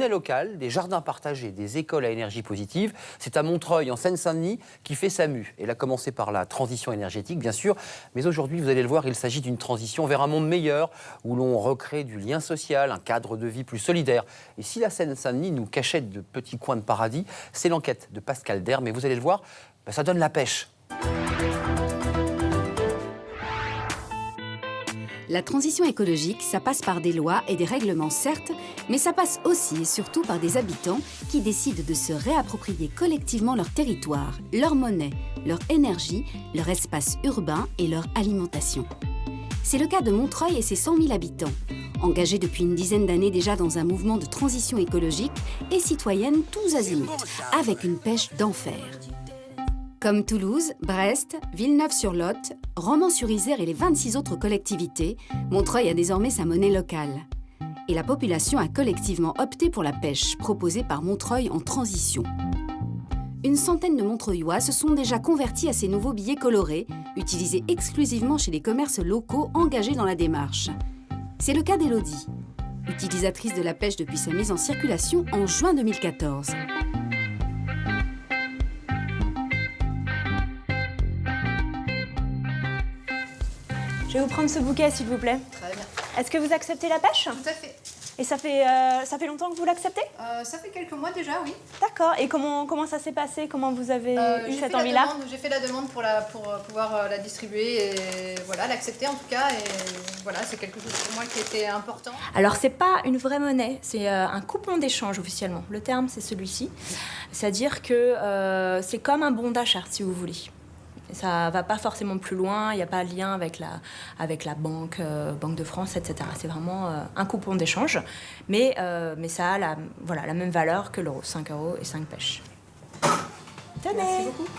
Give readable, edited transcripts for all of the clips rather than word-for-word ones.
monnaie locale, des jardins partagés, des écoles à énergie positive. C'est à Montreuil, en Seine-Saint-Denis, qui fait sa mue. Elle a commencé par la transition énergétique, bien sûr, mais aujourd'hui, vous allez le voir, il s'agit d'une transition vers un monde meilleur, où l'on recrée du lien social, un cadre de vie plus solidaire. Et si la Seine-Saint-Denis nous cachait de petits coins de paradis, c'est l'enquête de Pascal Der, mais vous allez le voir, ça donne la pêche. La transition écologique, ça passe par des lois et des règlements, certes, mais ça passe aussi et surtout par des habitants qui décident de se réapproprier collectivement leur territoire, leur monnaie, leur énergie, leur espace urbain et leur alimentation. C'est le cas de Montreuil et ses 100 000 habitants, engagés depuis une dizaine d'années déjà dans un mouvement de transition écologique et citoyenne tous azimuts, avec une pêche d'enfer. Comme Toulouse, Brest, Villeneuve-sur-Lot, Romans-sur-Isère et les 26 autres collectivités, Montreuil a désormais sa monnaie locale. Et la population a collectivement opté pour la pêche, proposée par Montreuil en transition. Une centaine de Montreuillois se sont déjà convertis à ces nouveaux billets colorés, utilisés exclusivement chez les commerces locaux engagés dans la démarche. C'est le cas d'Élodie, utilisatrice de la pêche depuis sa mise en circulation en juin 2014. Je vais vous prendre ce bouquet, s'il vous plaît. Très bien. Est-ce que vous acceptez la pêche? Tout à fait. Et ça fait longtemps que vous l'acceptez? Ça fait quelques mois déjà, oui. D'accord. Et comment ça s'est passé? Comment vous avez eu cette envie-là? J'ai fait la demande pour pouvoir la distribuer et voilà, l'accepter en tout cas. Et voilà, c'est quelque chose pour moi qui était important. Alors, c'est pas une vraie monnaie, c'est un coupon d'échange officiellement. Le terme, c'est celui-ci. C'est-à-dire que c'est comme un bon d'achat, si vous voulez. Ça va pas forcément plus loin, il n'y a pas de lien avec la banque, Banque de France, etc. C'est vraiment un coupon d'échange, mais ça a la même valeur que l'euro, 5 € et 5 pêches. Tenez. Merci beaucoup.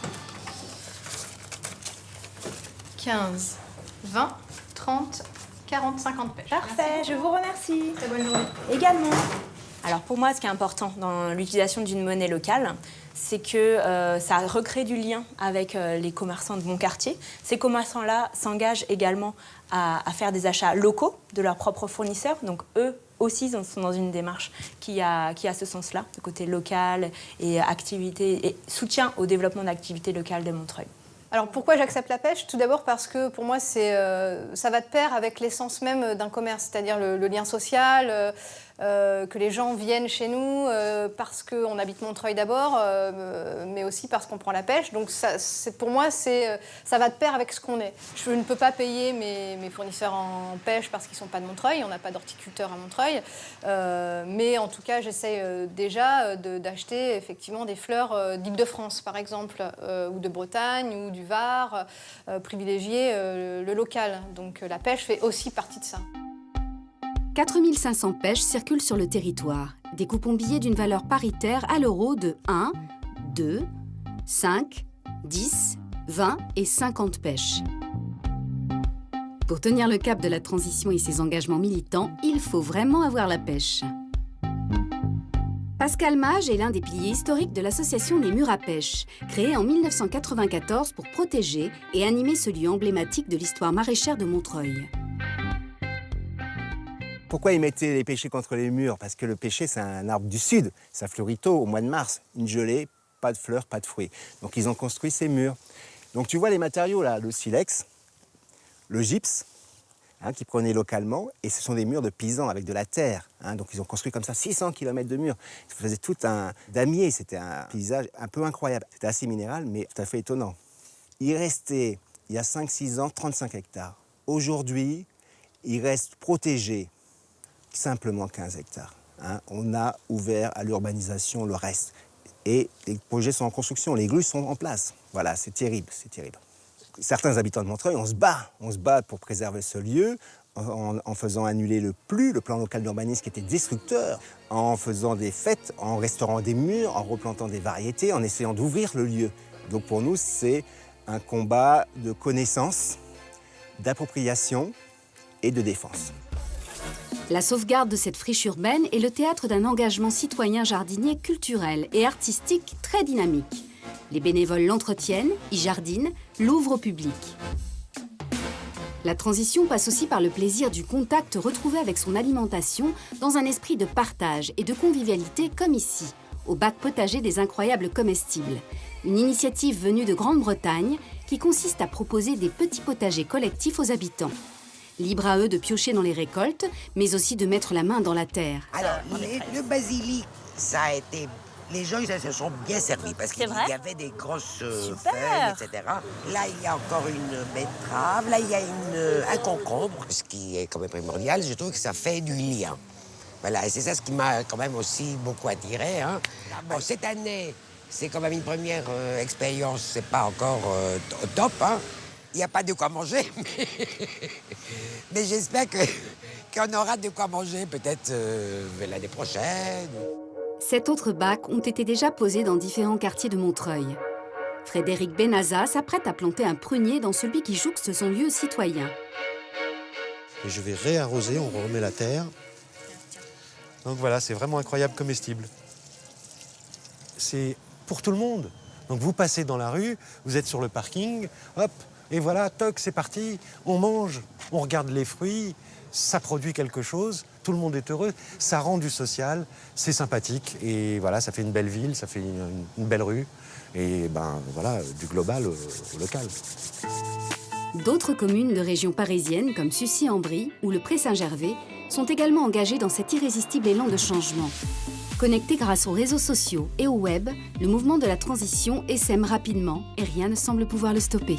15, 20, 30, 40, 50 pêches. Parfait, Merci. je vous remercie. Très bonne journée. Également. Alors pour moi, ce qui est important dans l'utilisation d'une monnaie locale, c'est que ça recrée du lien avec les commerçants de mon quartier. Ces commerçants-là s'engagent également à faire des achats locaux de leurs propres fournisseurs. Donc eux aussi sont dans une démarche qui a ce sens-là, de côté local et activité et soutien au développement d'activités locales de Montreuil. Alors pourquoi j'accepte la pêche? Tout d'abord parce que pour moi ça va de pair avec l'essence même d'un commerce, c'est-à-dire le lien social, que les gens viennent chez nous parce qu'on habite Montreuil d'abord, mais aussi parce qu'on prend la pêche. Donc pour moi, ça va de pair avec ce qu'on est. Je ne peux pas payer mes fournisseurs en pêche parce qu'ils ne sont pas de Montreuil, on n'a pas d'horticulteurs à Montreuil, mais en tout cas, j'essaie déjà d'acheter effectivement des fleurs d'Île-de-France, par exemple, ou de Bretagne, ou du Var, privilégier le local. Donc la pêche fait aussi partie de ça. 4500 pêches circulent sur le territoire. Des coupons billets d'une valeur paritaire à l'euro de 1, 2, 5, 10, 20 et 50 pêches. Pour tenir le cap de la transition et ses engagements militants, il faut vraiment avoir la pêche. Pascal Mage est l'un des piliers historiques de l'association des Murs à pêche, créée en 1994 pour protéger et animer ce lieu emblématique de l'histoire maraîchère de Montreuil. Pourquoi ils mettaient les pêchers contre les murs? Parce que le pêcher, c'est un arbre du sud. Ça fleurit tôt, au mois de mars. Une gelée, pas de fleurs, pas de fruits. Donc ils ont construit ces murs. Donc tu vois les matériaux là, le silex, le gypse, qui prenaient localement, et ce sont des murs de pisans avec de la terre. Donc ils ont construit comme ça 600 km de murs. Ils faisaient tout un damier, c'était un paysage un peu incroyable. C'était assez minéral, mais tout à fait étonnant. Il restait, il y a 5-6 ans, 35 hectares. Aujourd'hui, il reste protégé simplement 15 hectares. On a ouvert à l'urbanisation le reste. Et les projets sont en construction, les grues sont en place. Voilà, c'est terrible, c'est terrible. Certains habitants de Montreuil, on se bat pour préserver ce lieu en faisant annuler le plan local d'urbanisme qui était destructeur, en faisant des fêtes, en restaurant des murs, en replantant des variétés, en essayant d'ouvrir le lieu. Donc pour nous, c'est un combat de connaissance, d'appropriation et de défense. La sauvegarde de cette friche urbaine est le théâtre d'un engagement citoyen jardinier culturel et artistique très dynamique. Les bénévoles l'entretiennent, y jardinent, l'ouvrent au public. La transition passe aussi par le plaisir du contact retrouvé avec son alimentation dans un esprit de partage et de convivialité comme ici, au bac potager des incroyables comestibles. Une initiative venue de Grande-Bretagne qui consiste à proposer des petits potagers collectifs aux habitants. Libre à eux de piocher dans les récoltes, mais aussi de mettre la main dans la terre. Alors, le basilic, ça a été... Les gens, ils se sont bien servis parce qu'il y avait des grosses feuilles, etc. Là, il y a encore une betterave. Là, il y a un concombre. Ce qui est quand même primordial, je trouve que ça fait du lien. Voilà, et c'est ça ce qui m'a quand même aussi beaucoup attiré. Hein. Bon, cette année, c'est quand même une première expérience. C'est pas encore au top. Hein. Il n'y a pas de quoi manger, mais j'espère qu'on aura de quoi manger peut-être l'année prochaine. 7 autres bacs ont été déjà posés dans différents quartiers de Montreuil. Frédéric Benaza s'apprête à planter un prunier dans celui qui jouxte son lieu citoyen. Et je vais réarroser, on remet la terre. Donc voilà, c'est vraiment incroyable comestible. C'est pour tout le monde. Donc vous passez dans la rue, vous êtes sur le parking, hop, et voilà, toc, c'est parti, on mange, on regarde les fruits, ça produit quelque chose, tout le monde est heureux, ça rend du social, c'est sympathique, et voilà, ça fait une belle ville, ça fait une belle rue, et ben voilà, du global au local. D'autres communes de région parisienne, comme Sucy-en-Brie ou le Pré-Saint-Gervais, sont également engagées dans cet irrésistible élan de changement. Connecté grâce aux réseaux sociaux et au web, le mouvement de la transition essaime rapidement et rien ne semble pouvoir le stopper.